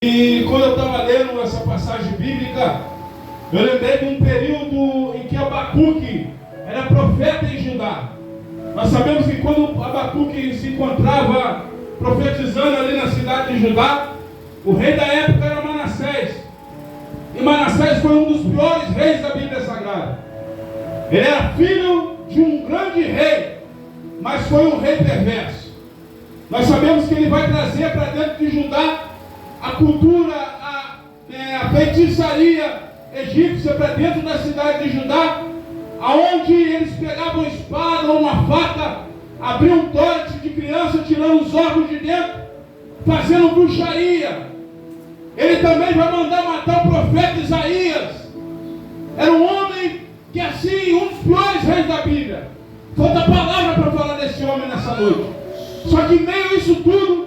E quando eu estava lendo essa passagem bíblica, eu lembrei de um período em que Abacuque era profeta em Judá. Nós sabemos que quando Abacuque se encontrava profetizando ali na cidade de Judá, o rei da época era Manassés. E Manassés foi um dos piores reis da Bíblia Sagrada. Ele era filho de um grande rei, mas foi um rei perverso. Nós sabemos que ele vai trazer para dentro de Judá a cultura, a feitiçaria egípcia para dentro da cidade de Judá, aonde eles pegavam espada ou uma faca, abriam um tórax de criança, tirando os órgãos de dentro, fazendo bruxaria. Ele também vai mandar matar o profeta Isaías. Era um homem que, assim, um dos piores reis da Bíblia. Falta palavra para falar desse homem nessa noite. Só que em meio a isso tudo,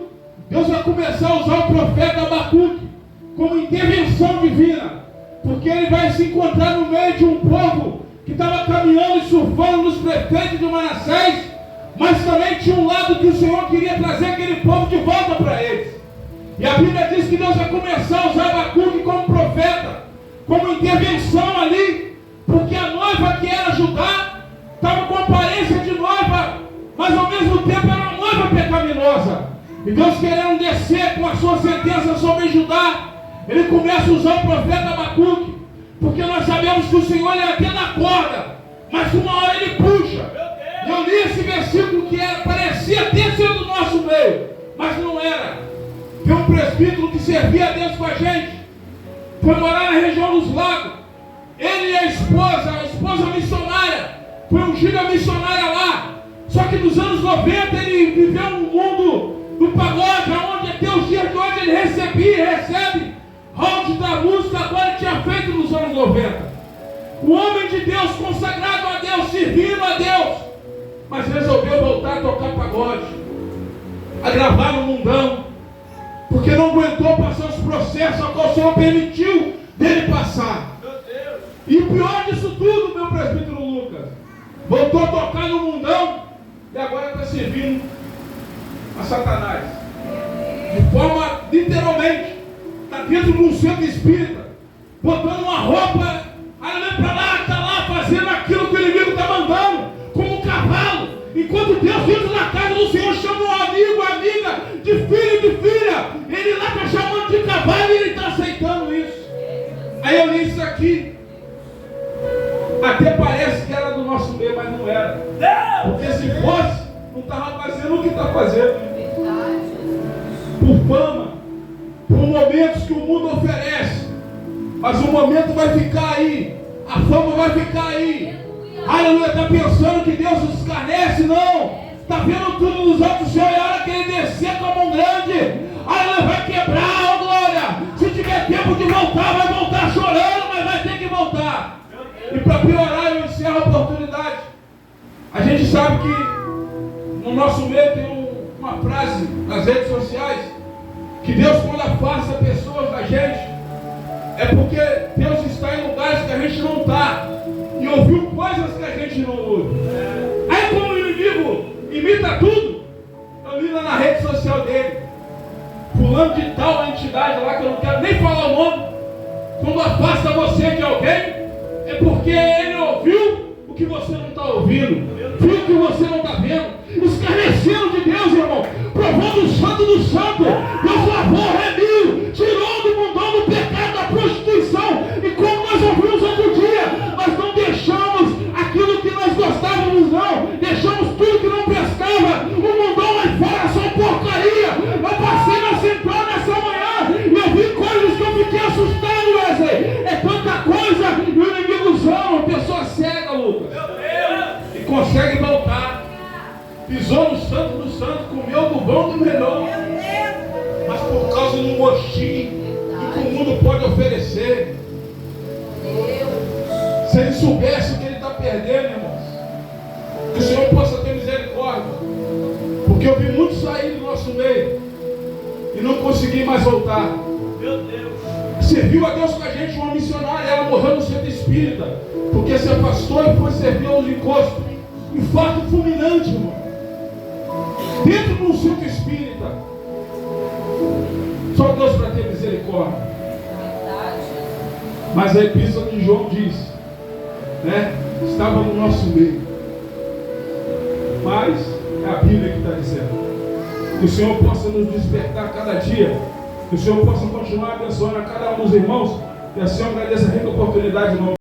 Deus vai começar a usar o profeta Abacuque como intervenção divina, porque ele vai se encontrar no meio de um povo que estava caminhando e surfando nos prefeitos de Manassés, mas também tinha um lado que o Senhor queria trazer aquele povo de volta para eles. E a Bíblia diz que Deus vai começar a usar Abacuque como profeta, como intervenção ali, porque a noiva que era Judá estava com aparência de noiva, mas ao mesmo tempo era uma noiva pecaminosa. E Deus, querendo descer com a sua sentença sobre Judá, ele começa a usar o profeta Abacuque, porque nós sabemos que o Senhor ele até na corda, mas uma hora ele puxa. Eu li esse versículo que parecia ter sido do nosso meio, mas não era. Tem um presbítero que servia a Deus com a gente, foi morar na região dos lagos. Ele e a esposa missionária, foi ungida missionária lá. Só que nos anos 90 ele viveu num mundo do pagode, onde até os dias de hoje ele recebe round da música, agora tinha feito nos anos 90. O homem de Deus, consagrado a Deus, servindo a Deus, mas resolveu voltar a tocar pagode, a gravar no mundão, porque não aguentou passar os processos a qual o Senhor permitiu dele passar. E o pior disso tudo, meu presbítero Lucas, voltou a tocar no mundão e agora está servindo a Satanás. De forma, literalmente, está dentro de um centro espírita, botando uma roupa, olhando para lá, está lá fazendo aquilo que o inimigo está mandando, como um cavalo. Enquanto Deus entra na casa do Senhor, chama um amigo, amiga, de filho e de filha, ele lá está chamando de cavalo e ele está aceitando isso. Aí eu li isso aqui, até parece que era do nosso meio, mas não era. Porque se fosse, não estava fazendo o que está fazendo. Por fama, por momentos que o mundo oferece, mas o momento vai ficar aí, a fama vai ficar aí. Aleluia, está pensando que Deus nos escarnece? Não, está vendo tudo nos olhos do Senhor, e a hora que ele descer com a mão grande, aleluia, vai quebrar, ó glória. Se tiver tempo de voltar, vai voltar chorando, mas vai ter que voltar. E para piorar, eu encerro a oportunidade. A gente sabe que no nosso meio tem uma frase nas redes sociais, que Deus, quando afasta pessoas da gente, é porque Deus está em lugares que a gente não está e ouviu coisas que a gente não ouve. Aí, como o inimigo imita tudo, eu li lá na rede social dele, fulano de tal entidade lá, que eu não quero nem falar o nome, quando afasta você de alguém, é porque ele ouviu o que você não está ouvindo, viu o que você não está vendo, escarnecendo de Deus, irmão, provando o santo do santo. Deus lavou, remiu, tirou do mundão do pecado, da prostituição, e como nós ouvimos outro dia, nós não deixamos aquilo que nós gostávamos, não, deixamos tudo que não prestava. O mundão lá fora só porcaria. Eu passei na central nessa manhã e eu vi coisas que eu fiquei assustado, Wesley. É tanta coisa, e o inimigo usando, pessoa cega, Lucas, e consegue voltar. Pisou no santo do santo, comeu do bom do melhor, mas por causa do gostinho que o mundo pode oferecer. Se ele soubesse o que ele está perdendo, irmãos, que o Senhor possa ter misericórdia, porque eu vi muitos sair do nosso meio e não consegui mais voltar. Meu Deus. Serviu a Deus com a gente, uma missionária, ela morreu no centro espírita, porque se afastou e foi servir aos encostos. Infarto fulminante, irmão, dentro de um centro espírita. Só Deus para ter misericórdia. misericórdia. Mas a epístola de João diz, né? Estava no nosso meio. Mas é a Bíblia que está dizendo. Que o Senhor possa nos despertar cada dia. Que o Senhor possa continuar abençoando a cada um dos irmãos. Que assim eu agradeço a rica oportunidade de novo.